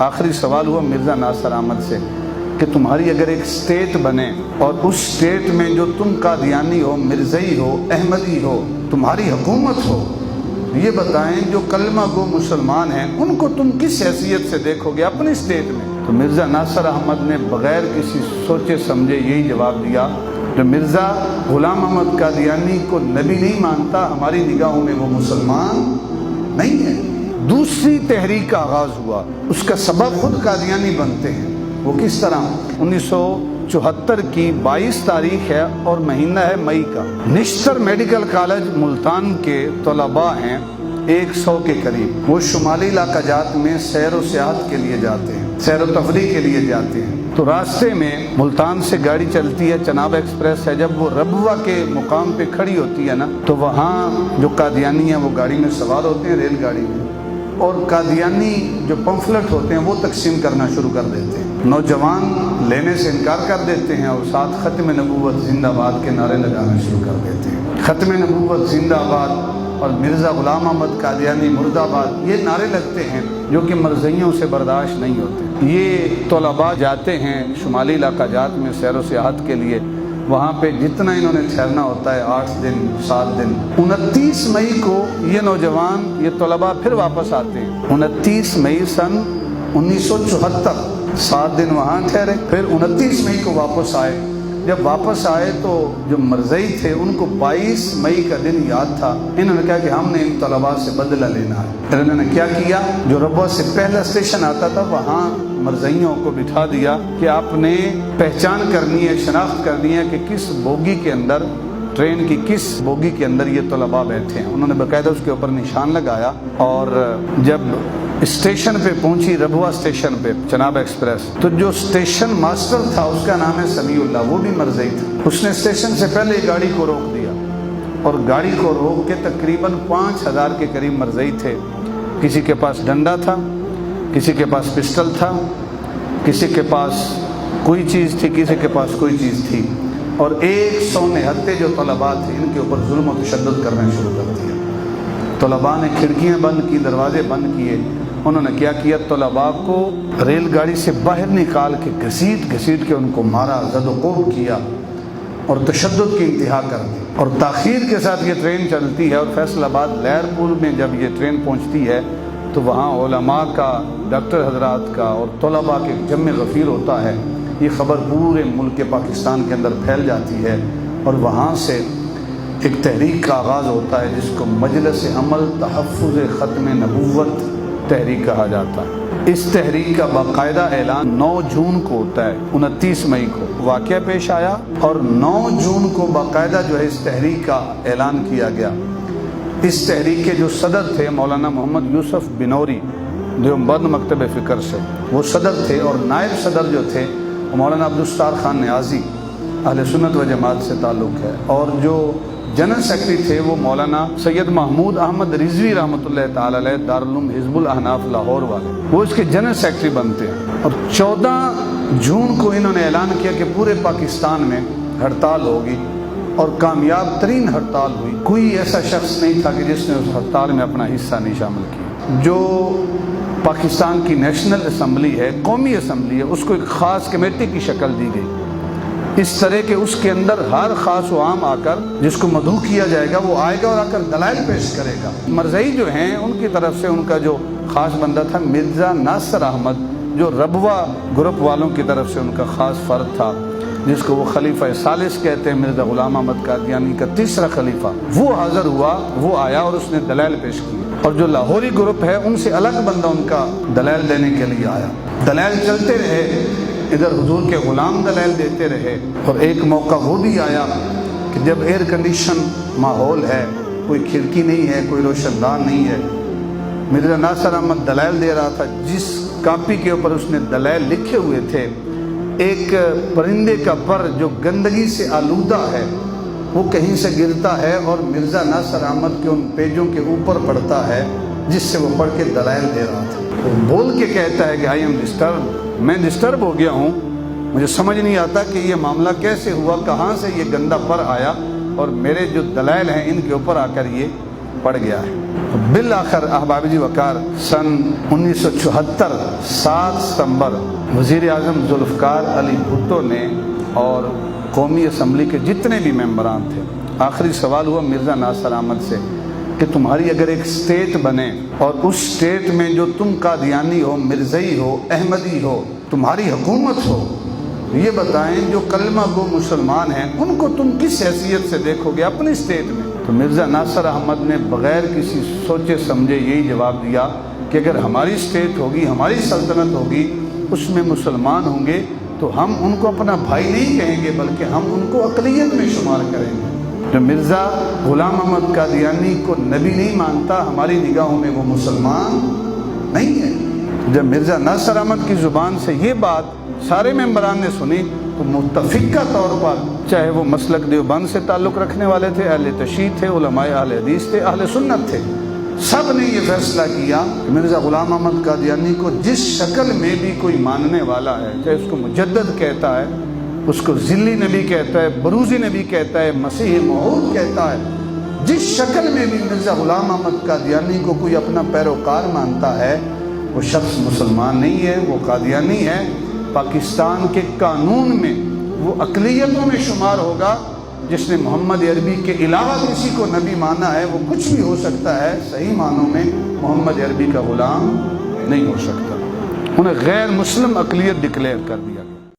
آخری سوال ہوا مرزا ناصر احمد سے کہ تمہاری اگر ایک اسٹیٹ بنے اور اس اسٹیٹ میں جو تم قادیانی ہو، مرزئی ہو، احمدی ہو، تمہاری حکومت ہو، یہ بتائیں جو کلمہ گو مسلمان ہیں ان کو تم کس حیثیت سے دیکھو گے اپنی اسٹیٹ میں؟ تو مرزا ناصر احمد نے بغیر کسی سوچے سمجھے یہی جواب دیا کہ مرزا غلام احمد قادیانی کو نبی نہیں مانتا، ہماری نگاہوں میں وہ مسلمان نہیں ہے۔ دوسری تحریک کا آغاز ہوا، اس کا سبب خود قادیانی بنتے ہیں۔ وہ کس طرح؟ 1974 کی 22 تاریخ ہے اور مہینہ ہے مئی کا۔ نشتر میڈیکل کالج ملتان کے طلباء ہیں 100 کے قریب، وہ شمالی علاقہ جات میں سیر و سیاحت کے لیے جاتے ہیں، سیر و تفریح کے لیے جاتے ہیں۔ تو راستے میں ملتان سے گاڑی چلتی ہے، چناب ایکسپریس ہے، جب وہ ربوہ کے مقام پہ کھڑی ہوتی ہے نا تو وہاں جو قادیانی ہیں وہ گاڑی میں سوار ہوتے ہیں، ریل گاڑی میں، اور قادیانی جو پمفلٹ ہوتے ہیں وہ تقسیم کرنا شروع کر دیتے ہیں۔ نوجوان لینے سے انکار کر دیتے ہیں اور ساتھ ختم نبوت زندہ باد کے نعرے لگانا شروع کر دیتے ہیں۔ ختم نبوت زندہ باد اور مرزا غلام احمد قادیانی مرد آباد، یہ نعرے لگتے ہیں جو کہ مرزئیوں سے برداشت نہیں ہوتے۔ یہ طلباء جاتے ہیں شمالی علاقہ جات میں سیر و سیاحت کے لیے، وہاں پہ جتنا انہوں نے ٹھہرنا ہوتا ہے 8 دن 7 دن۔ 29 مئی کو یہ نوجوان، یہ طلباء پھر واپس آتے ہیں۔ 29 مئی سن 1974، 7 دن وہاں ٹھہرے، پھر 29 مئی کو واپس آئے۔ جب واپس آئے تو جو مرزئی تھے ان کو 22 مئی کا دن یاد تھا۔ انہوں نے کہا کہ ہم نے ان طلباء سے بدلہ لینا ہے۔ پھر انہوں نے کیا کیا، جو ربوہ سے پہلا اسٹیشن آتا تھا وہاں مرزئیوں کو بٹھا دیا کہ آپ نے پہچان کرنی ہے، شناخت کرنی ہے کہ کس بوگی کے اندر، ٹرین کی کس بوگی کے اندر یہ طلباء بیٹھے ہیں۔ انہوں نے باقاعدہ اس کے اوپر نشان لگایا، اور جب اسٹیشن پہ پہنچی، ربوہ اسٹیشن پہ چناب ایکسپریس، تو جو اسٹیشن ماسٹر تھا اس کا نام ہے سمیع اللہ، وہ بھی مرزئی تھا۔ اس نے اسٹیشن سے پہلے گاڑی کو روک دیا، اور گاڑی کو روک کے تقریباً 5000 کے قریب مرزئی تھے۔ کسی کے پاس ڈنڈا تھا، کسی کے پاس پسٹل تھا، کسی کے پاس کوئی چیز تھی، کسی کے پاس کوئی چیز تھی، اور 100 نہتے جو طلباء تھے ان کے اوپر ظلم و تشدد کرنا شروع کر دیا۔ طلباء نے کھڑکیاں بند کی، دروازے بند کیے۔ انہوں نے کیا کیا، طلباء کو ریل گاڑی سے باہر نکال کے گھسیٹ گھسیٹ کے ان کو مارا، زد و کوب کیا اور تشدد کی انتہا کر دی۔ اور تاخیر کے ساتھ یہ ٹرین چلتی ہے، اور فیصل آباد لہر پور میں جب یہ ٹرین پہنچتی ہے تو وہاں علماء کا، ڈاکٹر حضرات کا اور طلباء کے جمع غفیر ہوتا ہے۔ یہ خبر پورے ملک پاکستان کے اندر پھیل جاتی ہے، اور وہاں سے ایک تحریک کا آغاز ہوتا ہے جس کو مجلس عمل تحفظ ختم نبوت تحریک کہا جاتا ہے۔ اس تحریک کا باقاعدہ اعلان 9 جون کو ہوتا ہے۔ 29 مئی کو واقعہ پیش آیا، اور 9 جون کو باقاعدہ جو ہے اس تحریک کا اعلان کیا گیا۔ اس تحریک کے جو صدر تھے مولانا محمد یوسف بنوری، دیوبند مکتب فکر سے، وہ صدر تھے، اور نائب صدر جو تھے وہ مولانا عبدالستار خان نیازی، اہل سنت و جماعت سے تعلق ہے، اور جو جنرل سیکرٹری تھے وہ مولانا سید محمود احمد رضوی رحمۃ اللہ تعالی علیہ، دارالعلوم حزب الاحناف لاہور والے، وہ اس کے جنرل سیکرٹری بنتے ہیں۔ اور 14 جون کو انہوں نے اعلان کیا کہ پورے پاکستان میں ہڑتال ہوگی، اور کامیاب ترین ہڑتال ہوئی۔ کوئی ایسا شخص نہیں تھا کہ جس نے اس ہڑتال میں اپنا حصہ نہیں شامل کیا۔ جو پاکستان کی نیشنل اسمبلی ہے، قومی اسمبلی ہے، اس کو ایک خاص کمیٹی کی شکل دی گئی، اس طرح کہ اس کے اندر ہر خاص و عام آ کر جس کو مدعو کیا جائے گا وہ آئے گا اور آ کر دلائل پیش کرے گا۔ مرزئی جو ہیں ان کی طرف سے ان کا جو خاص بندہ تھا مرزا ناصر احمد، جو ربوہ گروپ والوں کی طرف سے ان کا خاص فرد تھا، جس کو وہ خلیفہ ثالث کہتے ہیں، مرزا غلام احمد قادیانی کا تیسرا خلیفہ، وہ حاضر ہوا، وہ آیا اور اس نے دلائل پیش کی۔ اور جو لاہوری گروپ ہے ان سے الگ بندہ ان کا دلائل دینے کے لیے آیا۔ دلائل چلتے رہے، ادھر حضور کے غلام دلائل دیتے رہے، اور ایک موقع وہ بھی آیا کہ جب ایئر کنڈیشن ماحول ہے، کوئی کھڑکی نہیں ہے، کوئی روشن دان نہیں ہے، مرزا ناصر احمد دلائل دے رہا تھا، جس کاپی کے اوپر اس نے دلائل لکھے ہوئے تھے، ایک پرندے کا پر جو گندگی سے آلودہ ہے وہ کہیں سے گرتا ہے اور مرزا ناصر احمد کے ان پیجوں کے اوپر پڑتا ہے، جس سے وہ پڑھ کے دلائل دے رہا تھا۔ وہ بول کے کہتا ہے کہ آئی ایم ڈسٹرب، میں ڈسٹرب ہو گیا ہوں، مجھے سمجھ نہیں آتا کہ یہ معاملہ کیسے ہوا، کہاں سے یہ گندا پر آیا اور میرے جو دلائل ہیں ان کے اوپر آ کر یہ پڑ گیا ہے۔ بالآخر احباب جی وقار سن 1974 7 ستمبر وزیر اعظم ذوالفقار علی بھٹو نے اور قومی اسمبلی کے جتنے بھی ممبران تھے، آخری سوال ہوا مرزا ناصر احمد سے کہ تمہاری اگر ایک اسٹیٹ بنے اور اس اسٹیٹ میں جو تم قادیانی ہو، مرزئی ہو، احمدی ہو، تمہاری حکومت ہو، یہ بتائیں جو کلمہ گو مسلمان ہیں ان کو تم کس حیثیت سے دیکھو گے اپنی اسٹیٹ میں؟ تو مرزا ناصر احمد نے بغیر کسی سوچے سمجھے یہی جواب دیا کہ اگر ہماری اسٹیٹ ہوگی، ہماری سلطنت ہوگی، اس میں مسلمان ہوں گے تو ہم ان کو اپنا بھائی نہیں کہیں گے بلکہ ہم ان کو اقلیت میں شمار کریں گے۔ جو مرزا غلام احمد قادیانی کو نبی نہیں مانتا، ہماری نگاہوں میں وہ مسلمان نہیں ہے۔ جب مرزا ناصر احمد کی زبان سے یہ بات سارے ممبران نے سنی تو متفقہ طور پر، چاہے وہ مسلک دیوبند سے تعلق رکھنے والے تھے، اہل تشیع تھے، علماء اہل حدیث تھے، اہل سنت تھے، سب نے یہ فیصلہ کیا کہ مرزا غلام احمد قادیانی کو جس شکل میں بھی کوئی ماننے والا ہے، چاہے اس کو مجدد کہتا ہے، اس کو ذلی نبی کہتا ہے، بروزی نبی کہتا ہے، مسیح موعود کہتا ہے، جس شکل میں بھی مرزا غلام احمد قادیانی کو کوئی اپنا پیروکار مانتا ہے، وہ شخص مسلمان نہیں ہے، وہ قادیانی ہے۔ پاکستان کے قانون میں وہ اقلیتوں میں شمار ہوگا۔ جس نے محمد عربی کے علاوہ کسی کو نبی مانا ہے وہ کچھ بھی ہو سکتا ہے، صحیح معنوں میں محمد عربی کا غلام نہیں ہو سکتا۔ انہیں غیر مسلم اقلیت ڈکلیئر کر دیا۔